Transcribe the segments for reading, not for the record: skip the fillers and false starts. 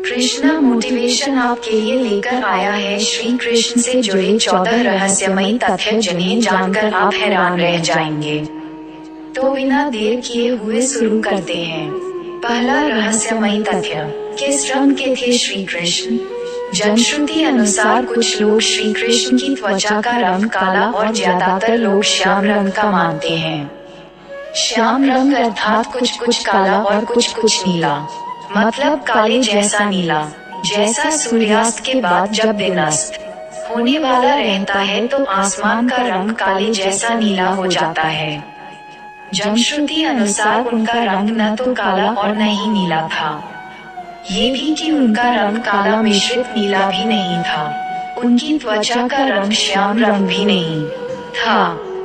Krishna motivation आपके लिए लेकर आया है श्री कृष्ण से जुड़े 14 रहस्यमयी तथ्य जिन्हें जानकर आप हैरान रह जाएंगे। तो बिना देर किए हुए शुरू करते हैं। पहला रहस्यमयी तथ्य, किस रंग के थे श्री कृष्ण? जनश्रुति अनुसार कुछ लोग श्री कृष्ण की त्वचा का रंग काला और ज्यादातर लोग श्याम रंग का मानते हैं। श्याम रंग अर्थात कुछ कुछ काला और कुछ नीला, मतलब काले जैसा नीला, जैसा सूर्यास्त के बाद जब दिन अस्त होने वाला रहता है तो आसमान का रंग काले जैसा नीला हो जाता है। जनश्रुति अनुसार उनका रंग न तो काला और न ही नीला था, ये भी कि उनका रंग काला मिश्रित नीला भी नहीं था। उनकी त्वचा का रंग श्याम रंग भी नहीं था।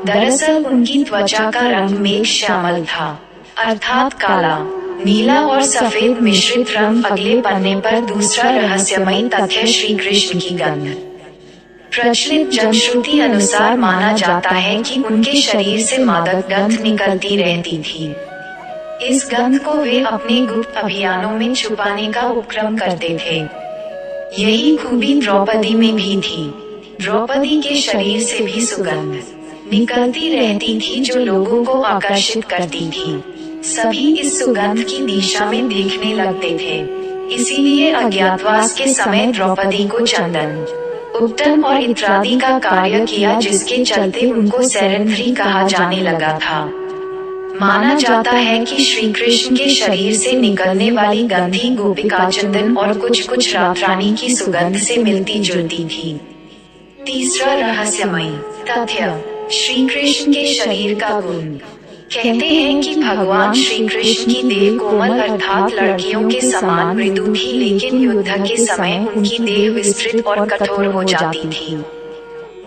दरअसल उनकी त्वचा का रंग मेघ श्यामल था, अर्थात काला, नीला और सफेद मिश्रित रंग। अगले पन्ने पर दूसरा रहस्यमयी तथ्य, श्री कृष्ण की गंध। प्रचलित जनश्रुति अनुसार माना जाता है कि उनके शरीर से मादक गंध निकलती रहती थी। इस गंध को वे अपने गुप्त अभियानों में छुपाने का उपक्रम करते थे। यही खूबी द्रौपदी में भी थी। द्रौपदी के शरीर से भी सुगंध निकलती रहती थी जो लोगों को आकर्षित करती थी। सभी इस सुगंध की दिशा में देखने लगते थे। इसीलिए अज्ञातवास के समय द्रौपदी को चंदन, उपटन और इत्रादि का कार्य किया, जिसके चलते उनको सैरंध्री कहा जाने लगा था। माना जाता है कि श्री कृष्ण के शरीर से निकलने वाली गंध ही गोपिका चंदन और कुछ रातरानी की सुगंध से मिलती जुलती थी। तीसरा रहस्यमयी तथ्य, श्री कृष्ण के शरीर का गुण। कहते हैं कि भगवान श्री कृष्ण की देह कोमल अर्थात लड़कियों के समान मृदु थी, लेकिन युद्ध के समय उनकी देह विस्तृत और कठोर हो जाती थी।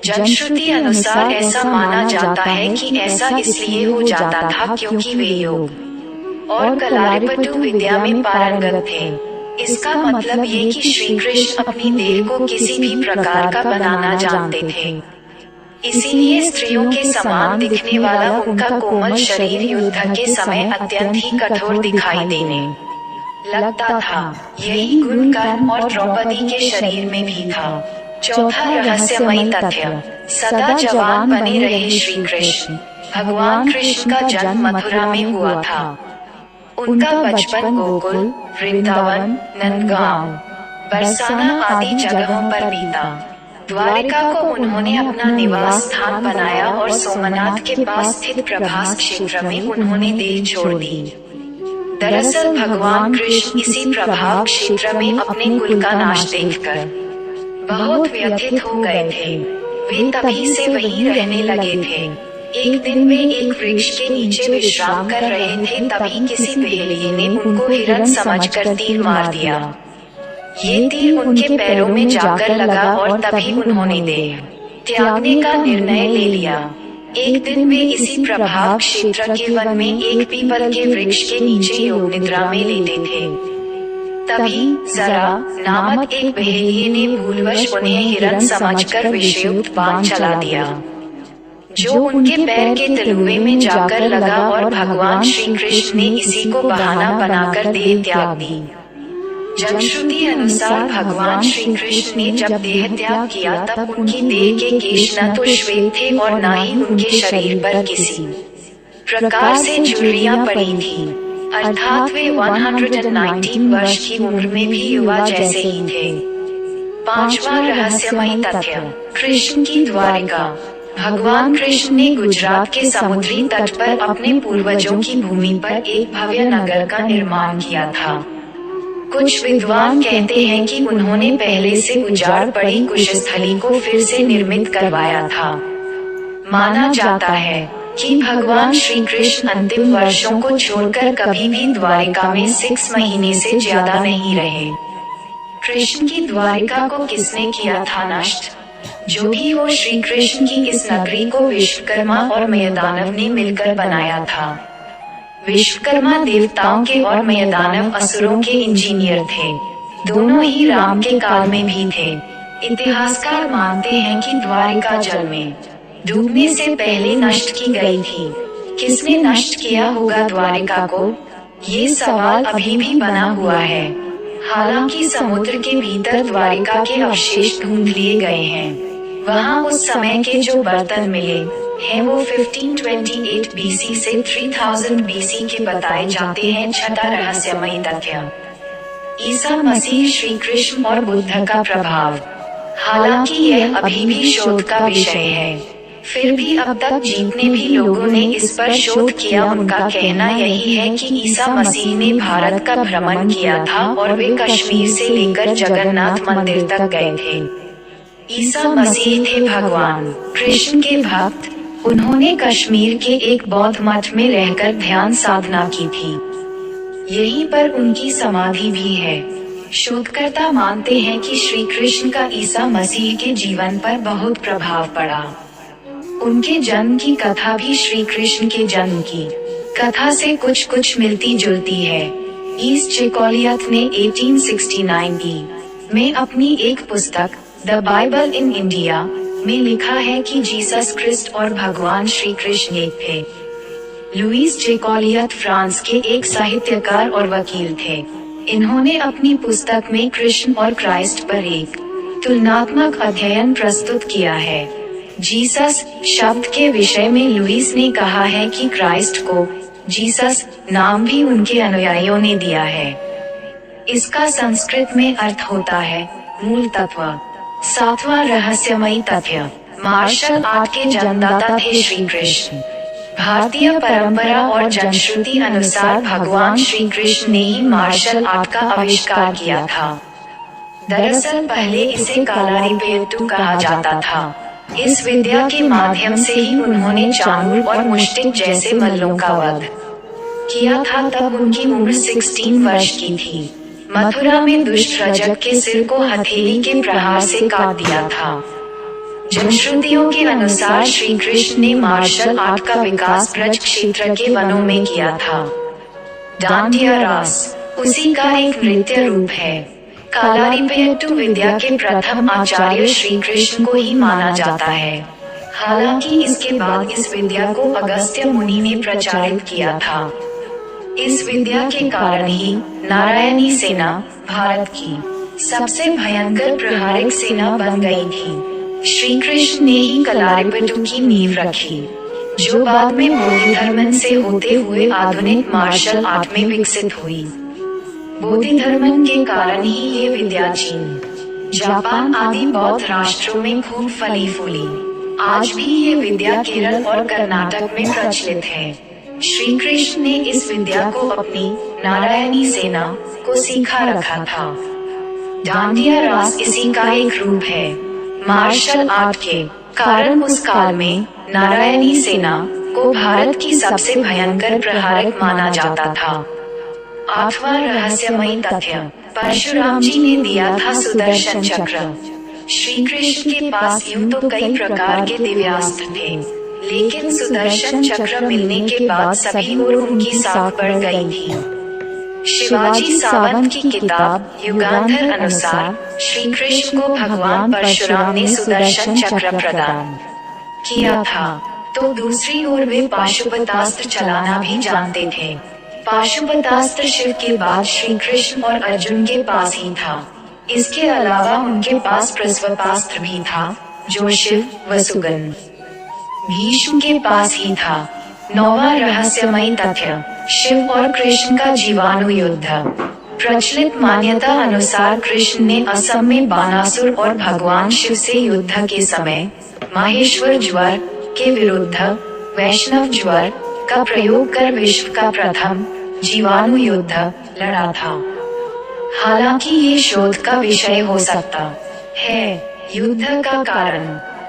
जनश्रुति अनुसार ऐसा माना जाता है कि ऐसा इसलिए हो जाता था क्योंकि वे योग और कलारिपटु विद्या में पारंगत थे। इसका मतलब ये कि श्री कृष्ण अपनी देह को किसी भी प्रकार का बनाना जानते थे। इसीलिए स्त्रियों के समान दिखने वाला उनका कोमल शरीर युद्ध के समय अत्यंत ही कठोर दिखाई देने लगता था। यही गुण कर्म और द्रौपदी के शरीर में भी था। चौथा रहस्यमयी तथ्य, सदा जवान बने रहे श्री कृष्ण। भगवान कृष्ण का जन्म मथुरा में हुआ था। उनका बचपन गोकुल, वृंदावन, नंदगांव, बरसाना आदि जगहों पर बीता। द्वारिका को उन्होंने अपना निवास स्थान बनाया और सोमनाथ के पास स्थित प्रभास क्षेत्र में उन्होंने देह छोड़ दी। दरअसल भगवान कृष्ण इसी प्रभाव क्षेत्र में अपने कुल का नाश देखकर बहुत व्यथित हो गए थे। वे तभी से वहीं रहने लगे थे। एक दिन वे एक वृक्ष के नीचे विश्राम कर रहे थे, तभी किसी बहेलिये ने उनको हिरण समझकर तीर मार दिया। ये तीर उनके पैरों में जाकर लगा और तभी उन्होंने देह त्यागने का निर्णय ले लिया। एक दिन वे इसी प्रभाव क्षेत्र के वन में एक पीपल के वृक्ष के नीचे योग निद्रा में लेटे थे। तभी जरा नामक एक बहेलिये ने भूलवश उन्हें हिरण समझकर विषयुक्त बाण चला दिया, जो उनके पैर के तलुए में जाकर लगा और भगवान श्री कृष्ण ने इसी को बहाना बनाकर देह त्याग दी। जनश्रुति अनुसार भगवान श्री कृष्ण ने जब देह त्याग किया तब उनकी देह के केश न तो श्वेत थे और न ही उनके शरीर पर किसी प्रकार से झुर्रियां पड़ी थी, अर्थात वे 119 वर्ष की उम्र में भी युवा जैसे ही थे। पांचवा रहस्यमयी तथ्य, कृष्ण की द्वारिका। भगवान कृष्ण ने गुजरात के समुद्री तट पर अपने पूर्वजों की भूमि पर एक भव्य नगर का निर्माण किया था। कुछ विद्वान कहते हैं कि उन्होंने पहले से उजाड़ पड़ी कुशस्थली को फिर से निर्मित करवाया था। माना जाता है कि भगवान श्री कृष्ण अंतिम वर्षों को छोड़कर कभी भी द्वारिका में 6 महीने से ज्यादा नहीं रहे। कृष्ण की द्वारिका को किसने किया था नष्ट? जो भी हो, श्री कृष्ण की इस नगरी को विश्वकर्मा और मयदानव ने मिलकर बनाया था। विश्वकर्मा देवताओं के और मयदानव असुरों के इंजीनियर थे। दोनों ही राम के काल में भी थे। इतिहासकार मानते हैं कि द्वारिका जल में डूबने से पहले नष्ट की गई थी। किसने नष्ट किया होगा द्वारिका को? ये सवाल अभी भी बना हुआ है। हालांकि समुद्र के भीतर द्वारिका के अवशेष ढूंढ लिए गए हैं। वहां उस समय के जो बर्तन मिले हैं वो 1528 बीसी से 3000 बीसी के बताए जाते हैं। छठा रहस्यमयी तथ्य, ईसा मसीह, श्री कृष्ण और बुद्ध का प्रभाव। हालांकि यह अभी भी शोध का विषय है, फिर भी अब तक जितने भी लोगों ने इस पर शोध किया उनका कहना यही है कि ईसा मसीह ने भारत का भ्रमण किया था और वे कश्मीर से लेकर जगन्नाथ मंदिर तक गए थे। ईसा मसीह थे भगवान कृष्ण के भक्त। उन्होंने कश्मीर के एक बौद्ध मठ में रहकर ध्यान साधना की थी। यहीं पर उनकी समाधि भी है। शोधकर्ता मानते हैं कि श्री कृष्ण का ईसा मसीह के जीवन पर बहुत प्रभाव पड़ा। उनके जन्म की कथा भी श्री कृष्ण के जन्म की कथा से कुछ मिलती जुलती है। ईस्ट जैकोलियत ने 1869 में अपनी एक पुस्तक द बाइबल इन इंडिया में लिखा है कि जीसस क्रिस्ट और भगवान श्री कृष्ण एक थे। लुईस जैकोलियत फ्रांस के एक साहित्यकार और वकील थे। इन्होंने अपनी पुस्तक में कृष्ण और क्राइस्ट पर एक तुलनात्मक अध्ययन प्रस्तुत किया है। जीसस शब्द के विषय में लुईस ने कहा है कि क्राइस्ट को जीसस नाम भी उनके अनुयायियों ने दिया है। इसका संस्कृत में अर्थ होता है मूल तत्व। सातवां रहस्यमयी तथ्य, मार्शल आर्ट के जन्मदाता थे श्री कृष्ण। भारतीय परंपरा और जनश्रुति अनुसार भगवान श्री कृष्ण ने ही मार्शल आर्ट का आविष्कार किया था। दरअसल पहले इसे कलारिपयट्टू कहा जाता था। इस विद्या के माध्यम से ही उन्होंने चांगुल और मुष्टिक जैसे मल्लों का वध किया था। तब उनकी उम्र 16 वर्ष की थी। मथुरा में दुष्ट रजक के सिर को हथेली के प्रहार से काट दिया था। जनश्रुतियों के अनुसार श्री कृष्ण ने मार्शल आर्ट का विकास ब्रज क्षेत्र के वनों में किया था। डांडिया रास उसी का एक नृत्य रूप है। कलारिपयट्टू विद्या के प्रथम आचार्य श्री कृष्ण को ही माना जाता है। हालांकि इसके बाद इस विद्या को अगस्त्य मुनि ने प्रचारित किया था। इस विद्या के कारण ही नारायणी सेना भारत की सबसे भयंकर प्रहारिक सेना बन गई थी। श्री कृष्ण ने ही कलारिपयट्टू की नींव रखी, जो बाद में बौद्ध धर्म से होते हुए आधुनिक मार्शल आर्ट में विकसित हुई। बौद्ध धर्म के कारण ही ये विद्या चीन, जापान आदि बौद्ध राष्ट्रों में खूब फली फूली। आज भी ये विद्या केरल और कर्नाटक में प्रचलित है। श्री कृष्ण ने इस विद्या को अपनी नारायणी सेना को सिखा रखा था। डांडिया रास इसी का एक रूप है। मार्शल आर्ट के कारण उस काल में नारायणी सेना को भारत की सबसे भयंकर प्रहारक माना जाता था। आठवां रहस्यमयी तथ्य, परशुराम जी ने दिया था सुदर्शन चक्र। श्री कृष्ण के पास यूं तो कई प्रकार के दिव्यास्त्र थे, लेकिन सुदर्शन चक्र मिलने के बाद सभी और उनकी साख बढ़ गई थी। शिवाजी सावंत की किताब युगांधर अनुसार श्री कृष्ण को भगवान परशुराम ने सुदर्शन चक्र प्रदान किया था, तो दूसरी ओर वे पाशुपतास्त्र चलाना भी जानते थे। पाशुपतास्त्र शिव के बाद श्री कृष्ण और अर्जुन के पास ही था। इसके अलावा उनके पास प्रस्वपास्त्र भी था, जो शिव वसुगन भीष्म के पास ही था। नौवां रहस्यमयी तथ्य, शिव और कृष्ण का जीवाणु युद्ध। प्रचलित मान्यता अनुसार कृष्ण ने असम में बानासुर और भगवान शिव से युद्ध के समय माहेश्वर ज्वर के विरुद्ध वैष्णव ज्वर का प्रयोग कर विश्व का प्रथम जीवाणु युद्ध लड़ा था। हालांकि ये शोध का विषय हो सकता है। युद्ध का कारण,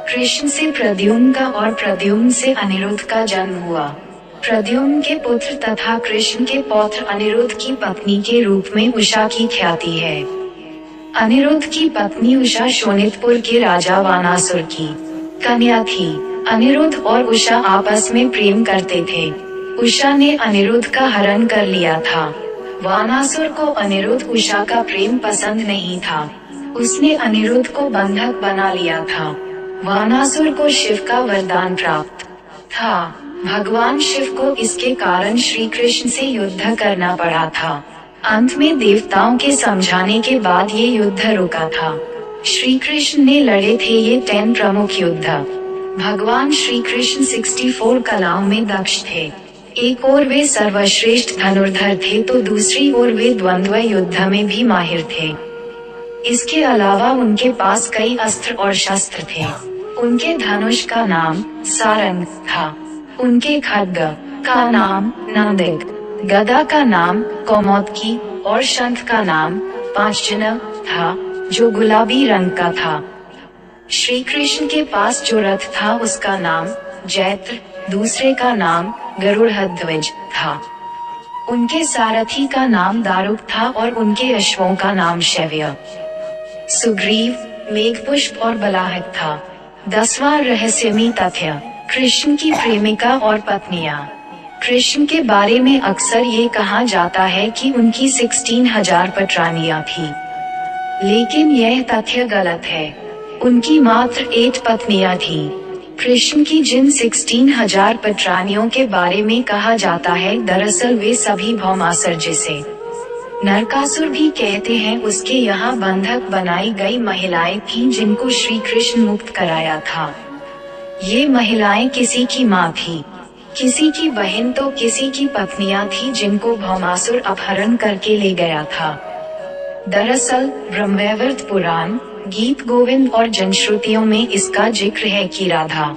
कृष्ण से प्रद्युम्न का और प्रद्युम्न से अनिरुद्ध का जन्म हुआ। प्रद्युम्न के पुत्र तथा कृष्ण के पौत्र अनिरुद्ध की पत्नी के रूप में उषा की ख्याति है। अनिरुद्ध की पत्नी उषा शोणितपुर के राजा वानासुर की कन्या थी। अनिरुद्ध और उषा आपस में प्रेम करते थे। उषा ने अनिरुद्ध का हरण कर लिया था। वानासुर को अनिरुद्ध उषा का प्रेम पसंद नहीं था। उसने अनिरुद्ध को बंधक बना लिया था। वानासुर को शिव का वरदान प्राप्त था। भगवान शिव को इसके कारण श्री कृष्ण से युद्ध करना पड़ा था। अंत में देवताओं के समझाने के बाद ये युद्ध रुका था। श्री कृष्ण ने लड़े थे ये 10 प्रमुख युद्ध। भगवान श्री कृष्ण 64 कलाओं में दक्ष थे। एक ओर वे सर्वश्रेष्ठ धनुर्धर थे तो दूसरी ओर वे द्वंद्व युद्ध में भी माहिर थे। इसके अलावा उनके पास कई अस्त्र और शस्त्र थे। उनके धनुष का नाम सारंग था। उनके खड्ग का नाम नंदिक, गदा का नाम कौमोदकी और शंख का नाम पांचजन्य था जो गुलाबी रंग का था। श्री कृष्ण के पास जो रथ था उसका नाम जैत्र, दूसरे का नाम गरुड़ध्वज था। उनके सारथी का नाम दारुक था और उनके अश्वों का नाम शैव्य, सुग्रीव, मेघपुष्प और बलाहक था। 10वां रहस्यमयी तथ्य, कृष्ण की प्रेमिका और पत्नियां। कृष्ण के बारे में अक्सर ये कहा जाता है कि उनकी 16,000 पटरानियां थी, लेकिन यह तथ्य गलत है। उनकी मात्र 8 पत्नियां थीं। कृष्ण की जिन 16,000 पटरानियों के बारे में कहा जाता है दरअसल वे सभी भौमासुर, जिसे नरकासुर भी कहते हैं, उसके यहाँ बंधक बनाई गई महिलाएं थीं जिनको श्री कृष्ण मुक्त कराया था। ये महिलाएं किसी की माँ थी, किसी की बहन तो किसी की पत्नियां थी जिनको भौमासुर अपहरण करके ले गया था। दरअसल ब्रह्मवैवर्त पुराण, गीत गोविंद और जनश्रुतियों में इसका जिक्र है कि राधा,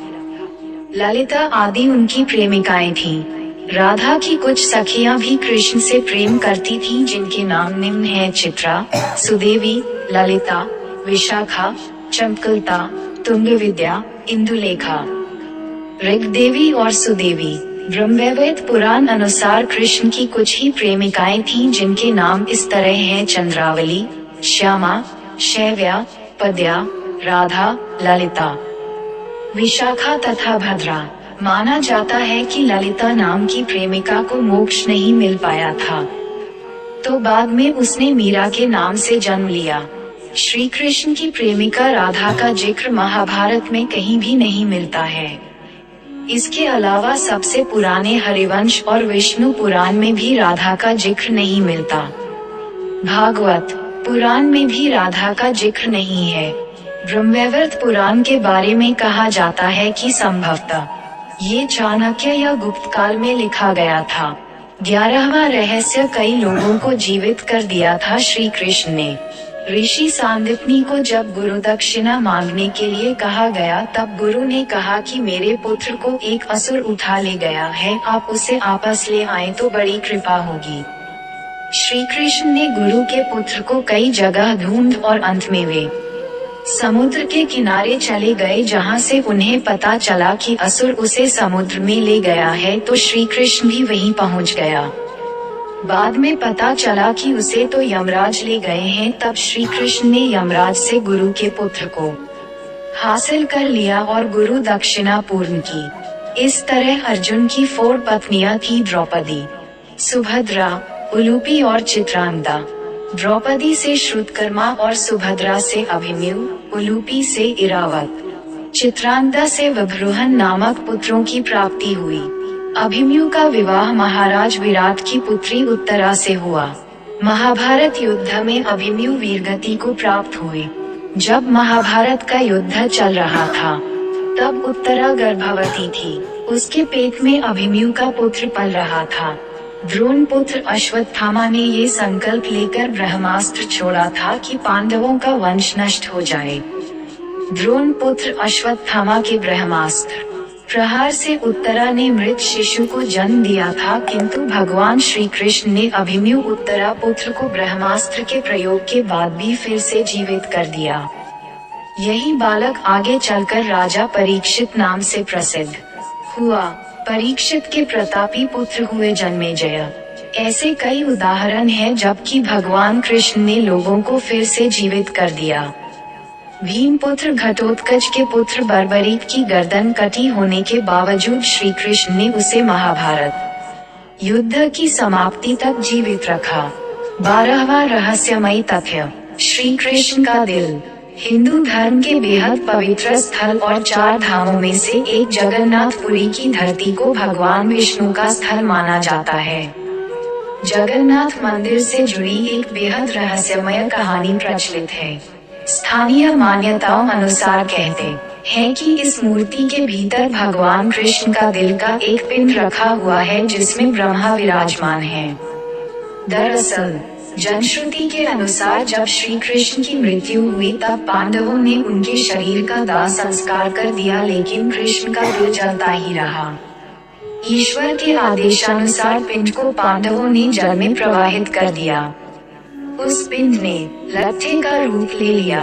ललिता आदि उनकी प्रेमिकाएं थीं। राधा की कुछ सखियां भी कृष्ण से प्रेम करती थीं जिनके नाम निम्न हैं: चित्रा, सुदेवी, ललिता, विशाखा, चंपकलता, तुंगविद्या, इंदुलेखा, ऋग्देवी और सुदेवी। ब्रह्मवैवर्त पुराण अनुसार कृष्ण की कुछ ही प्रेमिकाएं थीं जिनके नाम इस तरह हैं: चंद्रावली, श्यामा, शैव्या, पद्या, राधा, ललिता, विशाखा तथा भद्रा। माना जाता है कि ललिता नाम की प्रेमिका को मोक्ष नहीं मिल पाया था, तो बाद में उसने मीरा के नाम से जन्म लिया। श्री कृष्ण की प्रेमिका राधा का जिक्र महाभारत में कहीं भी नहीं मिलता है। इसके अलावा सबसे पुराने हरिवंश और विष्णु पुराण में भी राधा का जिक्र नहीं मिलता। भागवत पुराण में भी राधा का जिक्र नहीं है। ब्रह्मवैवर्त पुराण के बारे में कहा जाता है कि संभवतः ये चाणक्य या गुप्त काल में लिखा गया था। 11वां रहस्य, कई लोगों को जीवित कर दिया था श्री कृष्ण ने। ऋषि सांदीपनी को जब गुरु दक्षिणा मांगने के लिए कहा गया तब गुरु ने कहा कि मेरे पुत्र को एक असुर उठा ले गया है, आप उसे वापस ले आए तो बड़ी कृपा होगी। श्री कृष्ण ने गुरु के पुत्र को कई जगह ढूंढ और अंत में वे समुद्र के किनारे चले गए जहां से उन्हें पता चला कि असुर उसे समुद्र में ले गया है, तो श्री कृष्ण भी वहीं पहुंच गया। बाद में पता चला कि उसे तो यमराज ले गए हैं। तब श्री कृष्ण ने यमराज से गुरु के पुत्र को हासिल कर लिया और गुरु दक्षिणा पूर्ण की। इस तरह अर्जुन की 4 पत्नियां थी: द्रौपदी, सुभद्रा, उलूपी और चित्रांगदा। द्रौपदी से श्रुतकर्मा और सुभद्रा से अभिमन्यु, उलूपी से इरावत, चित्रांगदा से विभ्रूहन नामक पुत्रों की प्राप्ति हुई। अभिमन्यु का विवाह महाराज विराट की पुत्री उत्तरा से हुआ। महाभारत युद्ध में अभिमन्यु वीरगति को प्राप्त हुए। जब महाभारत का युद्ध चल रहा था तब उत्तरा गर्भवती थी। उसके पेट में अभिमन्यु का पुत्र पल रहा था। द्रोण पुत्र अश्वत्थामा ने ये संकल्प लेकर ब्रह्मास्त्र छोड़ा था कि पांडवों का वंश नष्ट हो जाए। द्रोण पुत्र अश्वत्थामा के ब्रह्मास्त्र प्रहार से उत्तरा ने मृत शिशु को जन्म दिया था, किंतु भगवान श्री कृष्ण ने अभिमन्यु उत्तरा पुत्र को ब्रह्मास्त्र के प्रयोग के बाद भी फिर से जीवित कर दिया। यही बालक आगे चलकर राजा परीक्षित नाम से प्रसिद्ध हुआ। परीक्षित के प्रतापी पुत्र हुए जन्मेजय। ऐसे कई उदाहरण हैं जबकि भगवान कृष्ण ने लोगों को फिर से जीवित कर दिया। भीम पुत्र घटोत्कच के पुत्र बर्बरीक की गर्दन कटी होने के बावजूद श्री कृष्ण ने उसे महाभारत युद्ध की समाप्ति तक जीवित रखा। 12वां रहस्यमयी तथ्य, श्री कृष्ण का दिल। हिंदू धर्म के बेहद पवित्र स्थल और 4 धामों में से एक जगन्नाथपुरी की धरती को भगवान विष्णु का स्थल माना जाता है। जगन्नाथ मंदिर से जुड़ी एक बेहद रहस्यमय कहानी प्रचलित है। स्थानीय मान्यताओं अनुसार कहते हैं कि इस मूर्ति के भीतर भगवान कृष्ण का दिल का एक पिंड रखा हुआ है जिसमें ब्रह्मा विराजमान है। दरअसल जनश्रुति के अनुसार जब श्री कृष्ण की मृत्यु हुई तब पांडवों ने उनके शरीर का दाह संस्कार कर दिया, लेकिन कृष्ण का दिल जलता ही रहा। ईश्वर के आदेशानुसार पिंड को पांडवों ने जल में प्रवाहित कर दिया। उस पिंड ने लट्ठे का रूप ले लिया।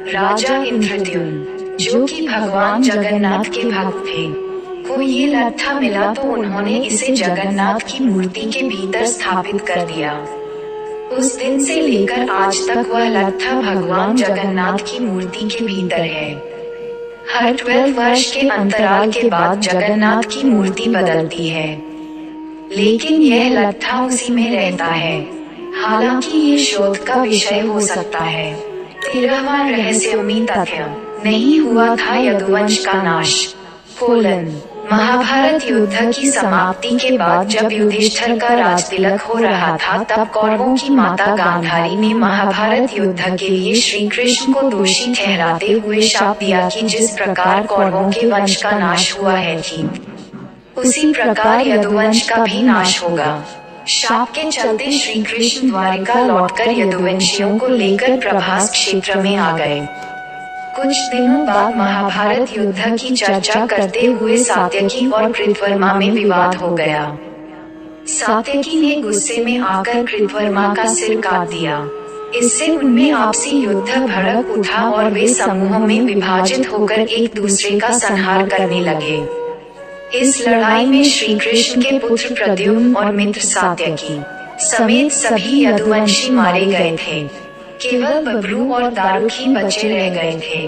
राजा इंद्रद्युम्न, जो कि भगवान जगन्नाथ के भक्त थे, को ये लट्ठा मिला तो उन्होंने इसे जगन्नाथ की मूर्ति के भीतर स्थापित कर दिया। उस दिन से लेकर आज तक वह लट्ठा भगवान जगन्नाथ की मूर्ति के भीतर है। हर 12 वर्ष के अंतराल के बाद जगन्नाथ की मूर्ति बदलती है, लेकिन यह लट्ठा उसी में रहता है। हालांकि ये शोध का विषय हो सकता है। 13वां रहस्यमयी तथ्य, नहीं हुआ था यदुवंश का नाश। महाभारत युद्ध की समाप्ति के बाद जब युधिष्ठिर का राजतिलक हो रहा था तब कौरवों की माता गांधारी ने महाभारत युद्ध के लिए श्री कृष्ण को दोषी ठहराते हुए शाप दिया कि जिस प्रकार कौरवों के वंश का नाश हुआ है ठीक उसी प्रकार यदुवंश का भी नाश होगा। शाप के चलते श्री कृष्ण द्वारिका लौटकर यदुवंशियों को लेकर प्रभास क्षेत्र में आ गए। कुछ दिनों बाद महाभारत युद्ध की चर्चा करते हुए सात्यकी और कृतवर्मा में विवाद हो गया। सात्यकी ने गुस्से में आकर कृतवर्मा का सिर काट दिया। इससे उनमें आपसी युद्ध भड़क उठा और वे समूहों में विभाजित होकर एक दूसरे का संहार करने लगे। इस लड़ाई में श्री कृष्ण के पुत्र प्रद्युम्न और मित्र सात्यकी समेत सभी यदुवंशी मारे गए थे। केवल बब्रू और दारुक ही बचे रह गए थे।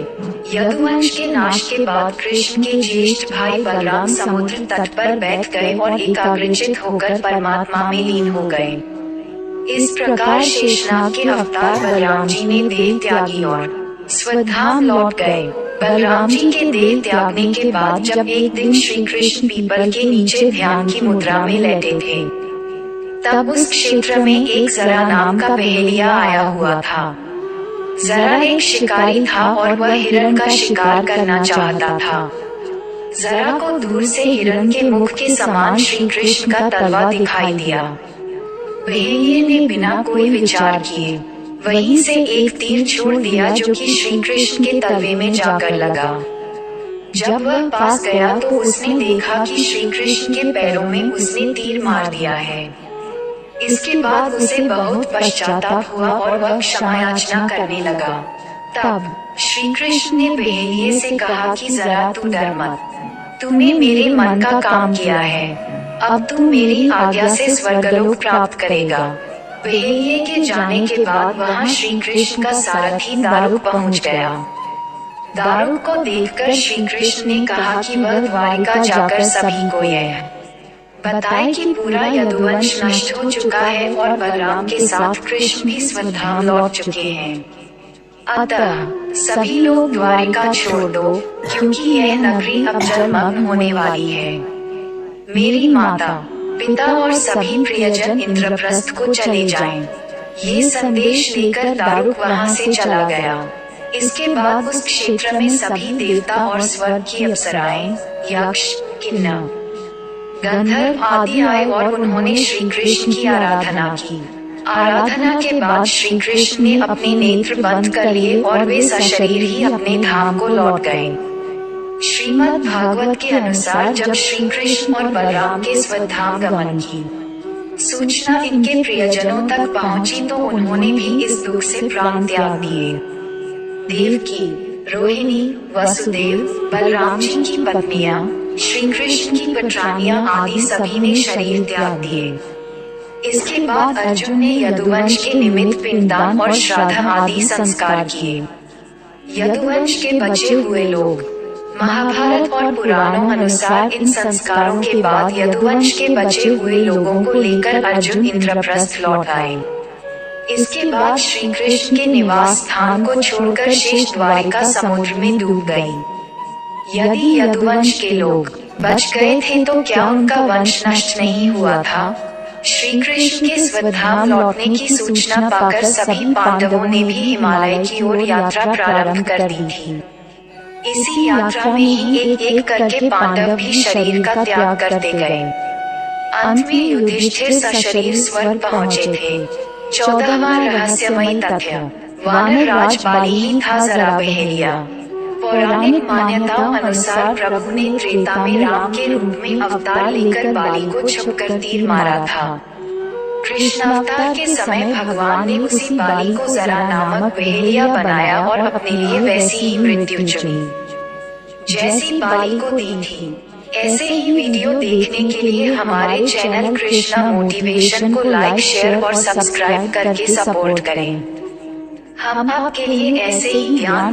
यदुवंश के नाश के बाद कृष्ण के ज्येष्ठ भाई बलराम समुद्र तट पर बैठ गए और एकाग्रचित होकर परमात्मा में लीन हो गए। इस प्रकार शेषनाग के अवतार बलराम जी ने देह त्यागी और स्वधाम लौट गए। बलराम जी के देह त्यागने के बाद जब एक दिन श्री कृष्ण पीपल के नीचे ध्यान की मुद्रा में लेटे थे तब उस क्षेत्र में एक जरा नाम का बहेलिया आया हुआ था। जरा एक शिकारी था और वह हिरण का शिकार करना चाहता था। जरा को दूर से हिरण के मुख के समान श्री कृष्ण का तलवा दिखाई दिया। बहेलिये ने बिना कोई विचार किए वहीं से एक तीर छोड़ दिया जो कि श्री कृष्ण के तलवे में जाकर लगा। जब वह पास गया तो उसने देखा कि श्री कृष्ण के पैरों में उसने तीर मार दिया है। इसके बाद उसे बहुत पश्चाताप हुआ और वह क्षमा याचना करने लगा। तब श्री कृष्ण ने बहेलिये से कहा कि जरा तू डर मत, तूने मेरे मन का काम किया है, अब तू मेरी आज्ञा से स्वर्गलोक प्राप्त करेगा। बहेलिये के जाने के बाद वहाँ श्री कृष्ण का सारथी दारुक पहुँच गया। दारुक को देखकर श्री कृष्ण ने कहा कि वह द्वारिका जाकर सभी को यह बताए कि पूरा यदुवंश नष्ट हो चुका है और बलराम के साथ कृष्ण भी स्वधाम लौट चुके हैं। अतः सभी लोग द्वारिका छोड़ दो क्योंकि यह नगरी अब जलमग्न होने वाली है। मेरी माता, पिता और सभी प्रियजन इंद्रप्रस्थ को चले जाएं। ये संदेश लेकर दारुक वहां से चला गया। इसके बाद उस क्षेत्र में सभी देवता और स्वर्ग की अप्सराएं, यक्ष, किन्नर, गंधर्व आदि आए और उन्होंने श्री कृष्ण की आराधना की। आराधना के बाद श्री कृष्ण ने अपने नेत्र बंद कर लिए और वे सशरीर ही अपने धाम को लौट गए। श्रीमद् भागवत के अनुसार जब श्री कृष्ण और बलराम के स्वधाम गमन की सूचना इनके प्रियजनों तक पहुंची तो उन्होंने भी इस दुख से प्राण त्याग दिए। देवकी, रोहिणी, वसुदेव, बलराम जी की पत्नियां, श्री कृष्ण की पत्रानियां आदि सभी ने शरीर त्याग दिए। इसके बाद अर्जुन ने यदुवंश के निमित्त पिंडदान और श्राद्ध आदि संस्कार किए। यदुवंश के बचे हुए लोग, महाभारत और पुराणों अनुसार इन संस्कारों के बाद यदुवंश के बचे हुए लोगों को लेकर अर्जुन इंद्रप्रस्थ लौट आए। इसके बाद श्री कृष्ण के निवास स्थान को छोड़कर शेष द्वारिका समुद्र में डूब गई। यदि यदुवंश के लोग बच गए थे तो क्या उनका वंश नष्ट नहीं हुआ था? श्री कृष्ण के स्वधाम लौटने की सूचना पाकर सभी पांडवों ने भी हिमालय की ओर यात्रा प्रारंभ कर दी थी। इसी यात्रा में ही एक करके पांडव भी शरीर का त्याग करते गए। अंत में युधिष्ठिर सशरीर स्वर्ग पहुँचे थे। 14वां रहस्यमय तथ्य, वानर राज बाली ही था जरा बहेलिया। पौराणिक मान्यताओं अनुसार प्रभु ने त्रेता में राम के रूप में अवतार लेकर बाली को छुपकर तीर मारा था। कृष्णावतार के समय भगवान ने उसी बाली को जरा नामक बहेलिया बनाया और अपने लिए वैसी ही मृत्यु चुनी जैसी बाली को दी थी। ऐसे ही वीडियो देखने के लिए हमारे चैनल कृष्णा मोटिवेशन को लाइक, शेयर और सब्सक्राइब करके सपोर्ट करें। हम आपके लिए ऐसे ही ज्ञान